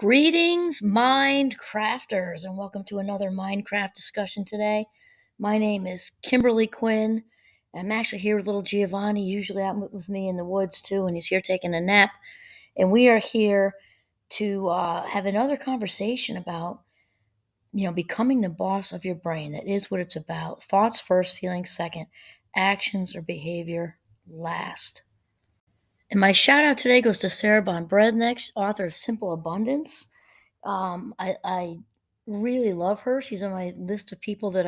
Greetings, mind crafters, and welcome to another Minecraft discussion today. My name is Kimberly Quinn. I'm actually here with little Giovanni, usually out with me in the woods too, and he's here taking a nap. And we are here to have another conversation about, becoming the boss of your brain. That is what it's about. Thoughts first, feelings second, actions or behavior last. And my shout out today goes to Sarah Von Brednek, author of Simple Abundance. I really love her. She's on my list of people that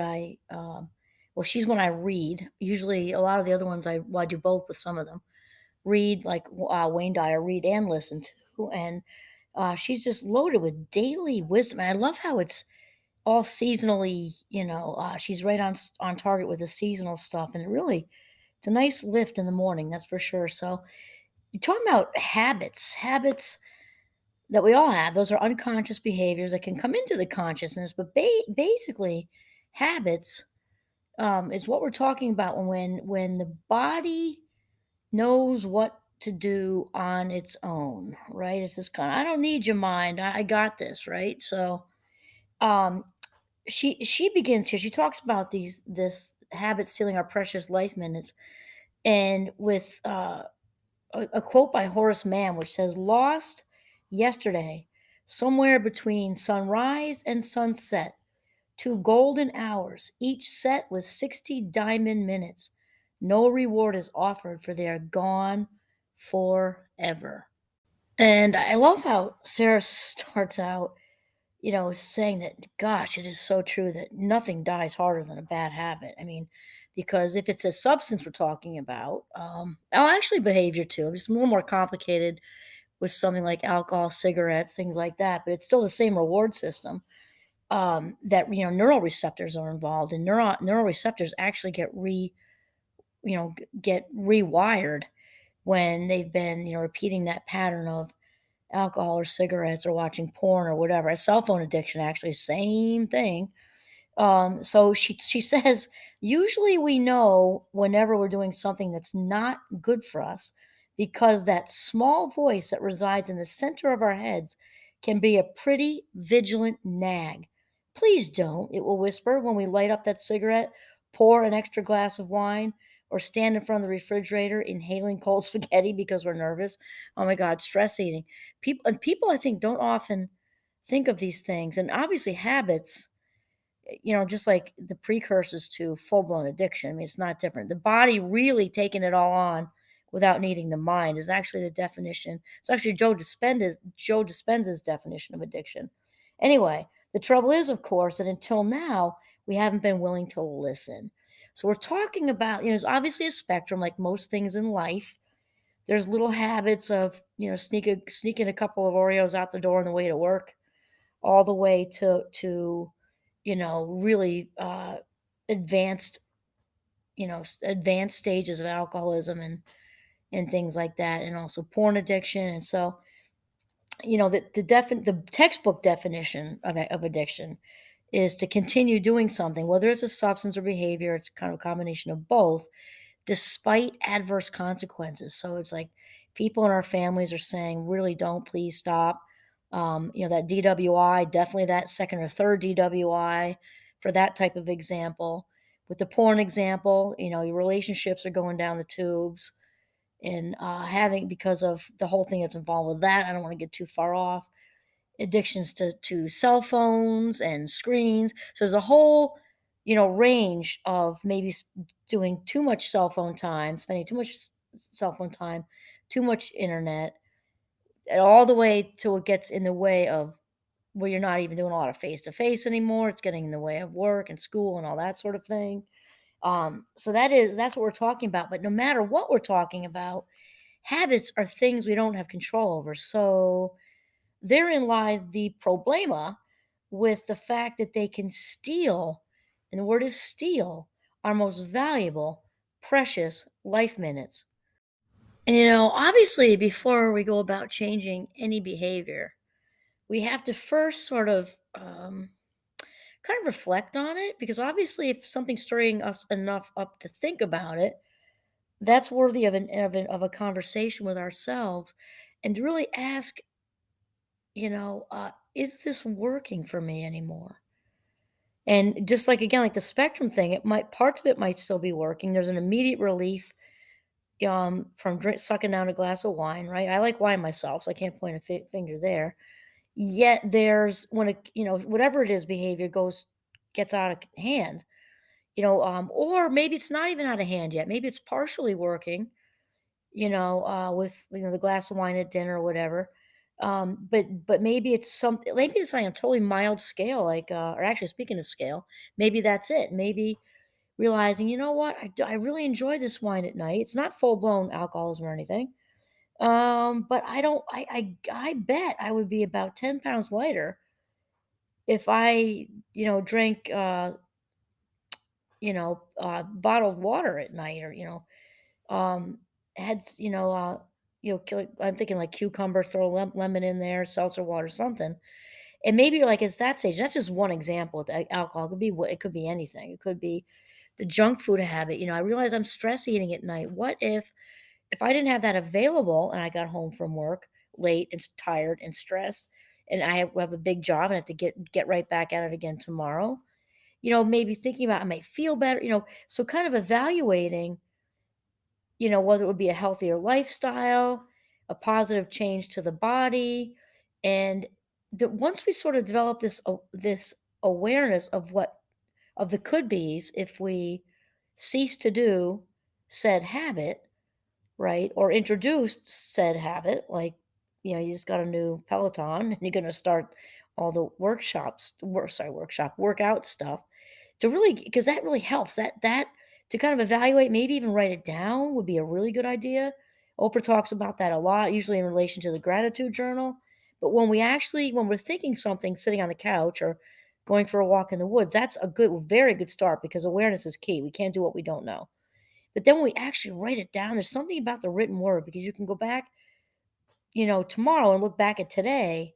well, she's one I read. Usually, a lot of the other ones I do both with some of them. Read like Wayne Dyer, read and listen to, and she's just loaded with daily wisdom. And I love how it's all seasonally. She's right on target with the seasonal stuff, and it's a nice lift in the morning. That's for sure. So, you're talking about habits that we all have. Those are unconscious behaviors that can come into the consciousness, but basically, habits is what we're talking about when the body knows what to do on its own, right? It's this kind of, I don't need your mind. I got this, right? So, um, she begins here. She talks about this habit stealing our precious life minutes, and with a quote by Horace Mann, which says, "Lost yesterday, somewhere between sunrise and sunset, 2 golden hours, each set with 60 diamond minutes. No reward is offered, for they are gone forever." And I love how Sarah starts out, saying that, gosh, it is so true that nothing dies harder than a bad habit. I mean, because if it's a substance we're talking about, actually behavior too, it's a little more complicated with something like alcohol, cigarettes, things like that, but it's still the same reward system. That neural receptors are involved, and neural receptors actually get rewired when they've been repeating that pattern of alcohol or cigarettes or watching porn or whatever. A cell phone addiction, actually, same thing. So she says, usually we know whenever we're doing something that's not good for us, because that small voice that resides in the center of our heads can be a pretty vigilant nag. Please don't, it will whisper when we light up that cigarette, pour an extra glass of wine, or stand in front of the refrigerator inhaling cold spaghetti because we're nervous. Oh my God, stress eating. People I think don't often think of these things, and obviously habits, just like the precursors to full-blown addiction. I mean, it's not different. The body really taking it all on without needing the mind is actually the definition. It's actually Joe Dispenza's definition of addiction. Anyway, the trouble is, of course, that until now, we haven't been willing to listen. So we're talking about, there's obviously a spectrum, like most things in life. There's little habits of, sneaking a couple of Oreos out the door on the way to work, all the way to really advanced, advanced stages of alcoholism and things like that, and also porn addiction. And so, the textbook definition of addiction is to continue doing something, whether it's a substance or behavior. It's kind of a combination of both, despite adverse consequences. So it's like people in our families are saying, really don't, please stop. That DWI, definitely that second or third DWI for that type of example. With the porn example, your relationships are going down the tubes, and having, because of the whole thing that's involved with that, I don't want to get too far off, addictions to cell phones and screens. So there's a whole, range of maybe doing too much cell phone time, spending too much cell phone time, too much internet, and all the way till it gets in the way of where you're not even doing a lot of face to face anymore. It's getting in the way of work and school and all that sort of thing. So that's what we're talking about. But no matter what we're talking about, habits are things we don't have control over. So therein lies the problema with the fact that they can steal, and the word is steal, our most valuable, precious life minutes. And obviously, before we go about changing any behavior, we have to first sort of kind of reflect on it, because obviously, if something's stirring us enough up to think about it, that's worthy of a conversation with ourselves, and to really ask, is this working for me anymore? And just like again, like the spectrum thing, it might parts of it might still be working. There's an immediate relief from sucking down a glass of wine, right? I like wine myself, so I can't point a finger there. Yet there's when it, whatever it is, behavior gets out of hand, or maybe it's not even out of hand yet. Maybe it's partially working, with the glass of wine at dinner or whatever. But maybe it's something. Maybe it's like a totally mild scale, like or actually speaking of scale, maybe that's it. Maybe realizing, you know what, I really enjoy this wine at night. It's not full blown alcoholism or anything. But I don't. I bet I would be about 10 pounds lighter if I drank bottled water at night, or had I'm thinking like cucumber, throw lemon in there, seltzer water, something. And maybe you're like, it's that stage. That's just one example. With alcohol, it could be it could be anything. It could be the junk food habit. I realize I'm stress eating at night. What if I didn't have that available and I got home from work late and tired and stressed, and I have a big job and have to get right back at it again tomorrow? Maybe thinking about I might feel better. So kind of evaluating, whether it would be a healthier lifestyle, a positive change to the body, and once we sort of develop this awareness of the could be's if we cease to do said habit, right? Or introduced said habit, like, you just got a new Peloton and you're going to start all the workout stuff to really, because that really helps. That to kind of evaluate, maybe even write it down would be a really good idea. Oprah talks about that a lot, usually in relation to the gratitude journal. But when we're thinking something sitting on the couch or going for a walk in the woods, that's a very good start because awareness is key. We can't do what we don't know. But then when we actually write it down, there's something about the written word because you can go back, tomorrow and look back at today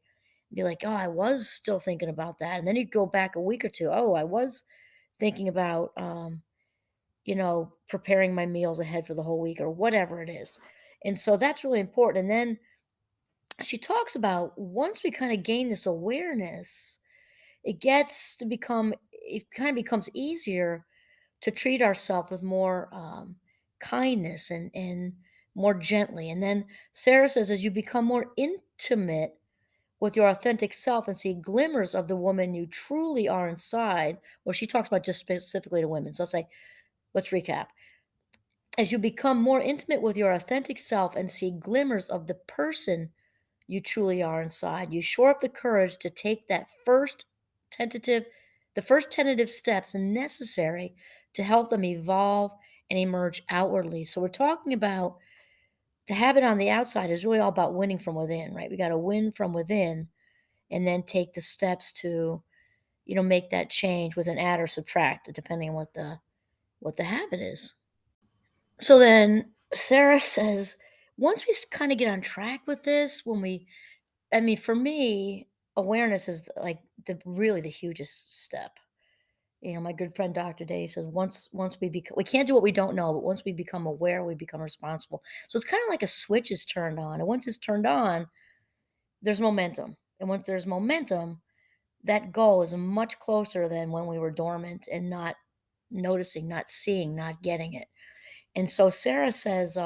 and be like, oh, I was still thinking about that. And then you go back a week or two. Oh, I was thinking about, preparing my meals ahead for the whole week or whatever it is. And so that's really important. And then she talks about once we kind of gain this awareness, it kind of becomes easier to treat ourselves with more kindness and more gently. And then Sarah says, as you become more intimate with your authentic self and see glimmers of the woman you truly are inside, well, she talks about just specifically to women. So let's recap. As you become more intimate with your authentic self and see glimmers of the person you truly are inside, you shore up the courage to take tentative, the first tentative steps necessary to help them evolve and emerge outwardly. So we're talking about the habit on the outside is really all about winning from within, right? We got to win from within and then take the steps to, make that change with an add or subtract, depending on what the habit is. So then Sarah says, once we kind of get on track with this, I mean, for me, awareness is like really the hugest step. My good friend Dr. Dave says once we can't do what we don't know, but once we become aware, we become responsible. So it's kind of like a switch is turned on. And once it's turned on, there's momentum. And once there's momentum, that goal is much closer than when we were dormant and not noticing, not seeing, not getting it. And so Sarah says,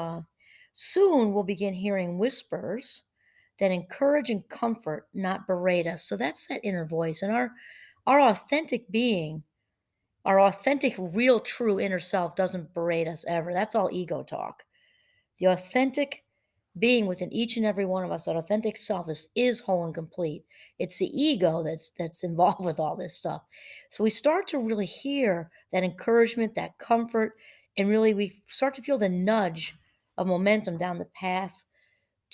soon we'll begin hearing whispers that encourage and comfort, not berate us. So that's that inner voice. And our authentic being, our authentic, real, true inner self doesn't berate us ever. That's all ego talk. The authentic being within each and every one of us, that authentic self is whole and complete. It's the ego that's involved with all this stuff. So we start to really hear that encouragement, that comfort, and really we start to feel the nudge of momentum down the path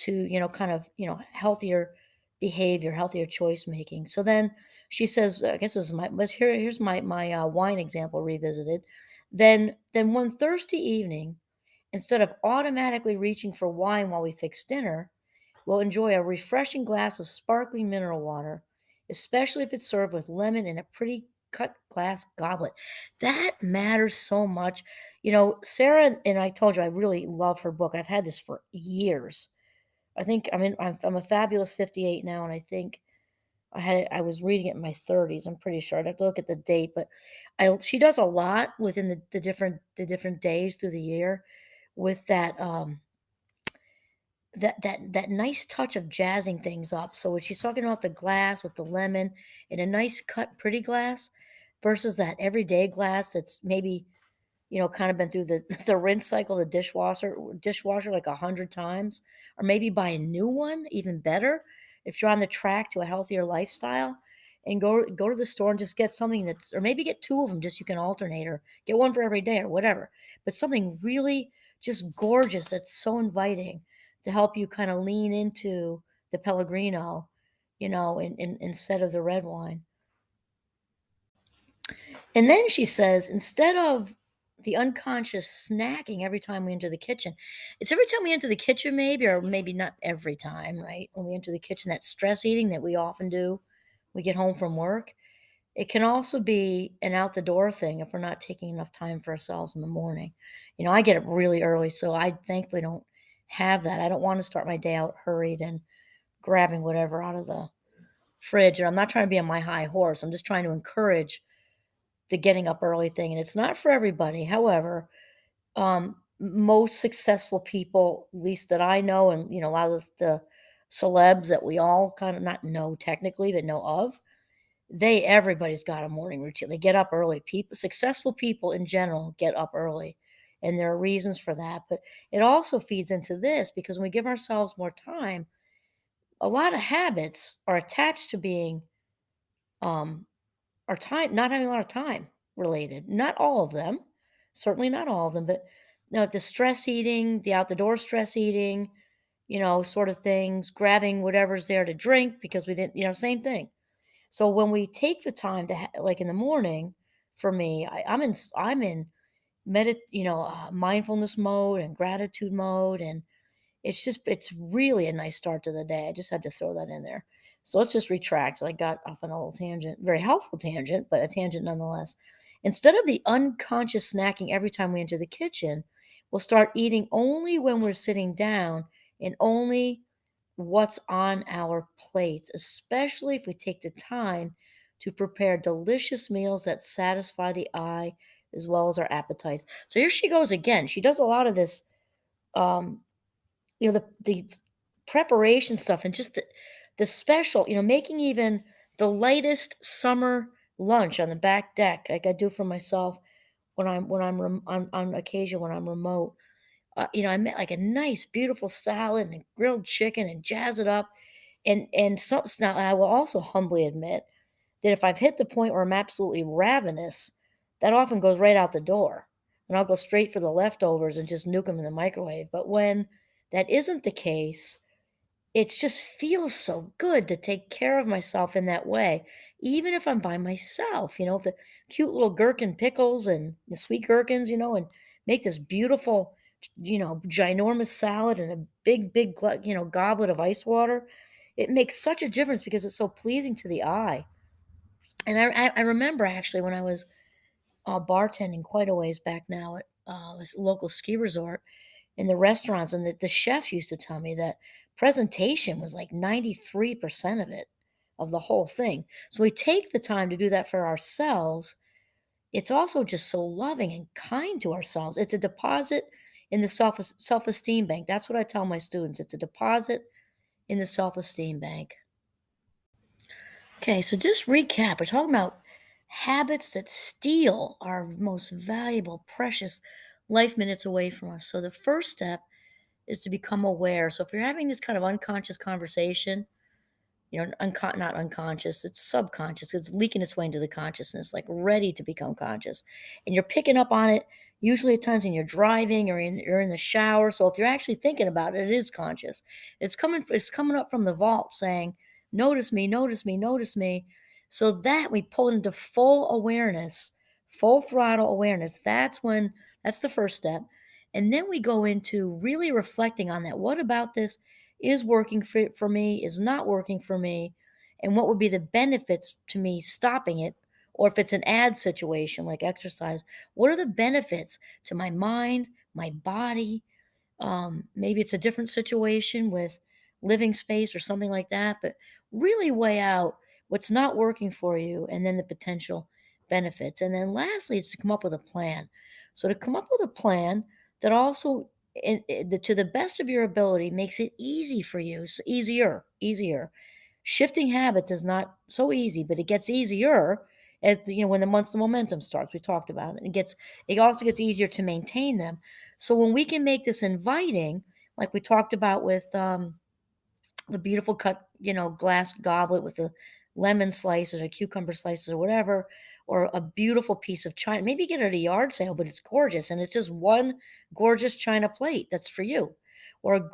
to, kind of, healthier behavior, healthier choice making. So then she says, I guess this is here's my wine example revisited. Then one thirsty evening, instead of automatically reaching for wine while we fix dinner, we'll enjoy a refreshing glass of sparkling mineral water, especially if it's served with lemon in a pretty cut glass goblet. That matters so much. Sarah, and I told you I really love her book. I've had this for years. I think I'm a fabulous 58 now, and I think I was reading it in my 30s. I'm pretty sure. I'd have to look at the date, but I she does a lot within the different days through the year with that nice touch of jazzing things up. So when she's talking about the glass with the lemon in a nice cut pretty glass versus that everyday glass that's maybe, kind of been through the the rinse cycle, the dishwasher like 100 times, or maybe buy a new one, even better, if you're on the track to a healthier lifestyle, and go to the store and just get something that's, or maybe get 2 of them, just you can alternate, or get 1 for every day or whatever, but something really just gorgeous that's so inviting to help you kinda lean into the Pellegrino, instead of the red wine. And then she says, instead of the unconscious snacking every time we enter the kitchen, it's every time we enter the kitchen, maybe, or maybe not every time, right? When we enter the kitchen, that stress eating that we often do, we get home from work. It can also be an out the door thing if we're not taking enough time for ourselves in the morning. I get up really early, so I thankfully don't have that. I don't want to start my day out hurried and grabbing whatever out of the fridge. And I'm not trying to be on my high horse. I'm just trying to encourage the getting up early thing, and it's not for everybody. However, most successful people, at least that I know, and a lot of the celebs that we all kind of not know technically, but know of, everybody's got a morning routine. They get up early. Successful people in general get up early, and there are reasons for that. But it also feeds into this because when we give ourselves more time, a lot of habits are attached to being um, our time, not having a lot of time related. Not all of them, certainly not all of them, but the stress eating, the out the door stress eating, sort of things, grabbing whatever's there to drink because we didn't, same thing. So when we take the time to like in the morning, for me, I'm in mindfulness mode and gratitude mode, and it's really a nice start to the day. I just had to throw that in there. So let's just retract. So I got off on a little tangent, very helpful tangent, but a tangent nonetheless. Instead of the unconscious snacking every time we enter the kitchen, we'll start eating only when we're sitting down and only what's on our plates, especially if we take the time to prepare delicious meals that satisfy the eye as well as our appetites. So here she goes again. She does a lot of this um, the preparation stuff, and just the special, making even the lightest summer lunch on the back deck, like I do for myself on occasion when I'm remote. I make like a nice, beautiful salad and grilled chicken and jazz it up. And I will also humbly admit that if I've hit the point where I'm absolutely ravenous, that often goes right out the door. And I'll go straight for the leftovers and just nuke them in the microwave. But when that isn't the case, it just feels so good to take care of myself in that way, even if I'm by myself, the cute little gherkin pickles and the sweet gherkins, and make this beautiful, ginormous salad and a big, big, goblet of ice water. It makes such a difference because it's so pleasing to the eye. And I remember actually when I was bartending quite a ways back now at this local ski resort, in the restaurants, and the chefs used to tell me that presentation was like 93% of it, of the whole thing. So we take the time to do that for ourselves. It's also just so loving and kind to ourselves. It's a deposit in the self-esteem bank. That's what I tell my students. It's a deposit in the self-esteem bank. Okay, so just recap. We're talking about habits that steal our most valuable, precious life minutes away from us. So the first step is to become aware. So if you're having this kind of unconscious conversation, not unconscious, it's subconscious. It's leaking its way into the consciousness, like ready to become conscious. And you're picking up on it usually at times when you're driving or you're in the shower. So if you're actually thinking about it, it is conscious. It's coming up from the vault saying, notice me, notice me, notice me. So that we pull it into full awareness, full throttle awareness. That's the first step. And then we go into really reflecting on that. What about this is working for me, is not working for me, and what would be the benefits to me stopping it? Or if it's an ad situation like exercise, what are the benefits to my mind, my body? Maybe it's a different situation with living space or something like that, but really weigh out what's not working for you and then the potential benefits. And then lastly, it's to come up with a plan. So to come up with a plan that also to the best of your ability makes it easy for you, so easier. Shifting habits is not so easy, but it gets easier as when the months of momentum starts. We talked about it. It also gets easier to maintain them. So when we can make this inviting, like we talked about with the beautiful cut, glass goblet with the lemon slices or cucumber slices or whatever, or a beautiful piece of china. Maybe get it at a yard sale, but it's gorgeous and it's just one gorgeous china plate that's for you. Or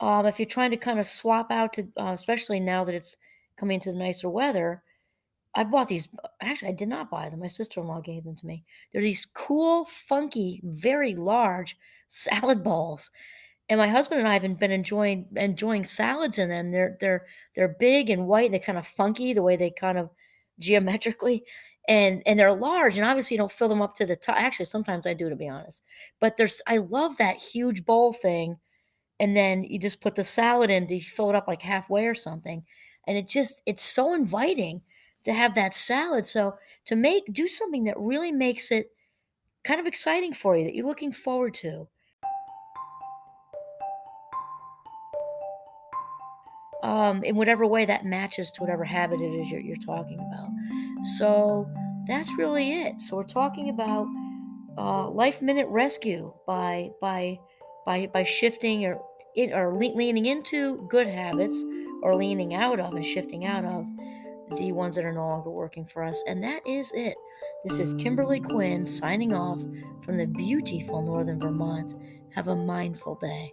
if you're trying to kind of swap out to, especially now that it's coming into the nicer weather, I bought these. Actually, I did not buy them. My sister-in-law gave them to me. They're these cool, funky, very large salad bowls, and my husband and I have been enjoying salads in them. They're big and white, and they're kind of funky the way they kind of geometrically, and they're large, and obviously you don't fill them up to the top. Actually, sometimes I do, to be honest. But I love that huge bowl thing, and then you just put the salad in, you fill it up like halfway or something, and it's so inviting to have that salad. So to do something that really makes it kind of exciting for you, that you're looking forward to. In whatever way that matches to whatever habit it is you're talking about. So that's really it. So we're talking about life minute rescue by shifting or leaning into good habits, or leaning out of and shifting out of the ones that are no longer working for us. And that is it. This is Kimberly Quinn signing off from the beautiful northern Vermont. Have a mindful day.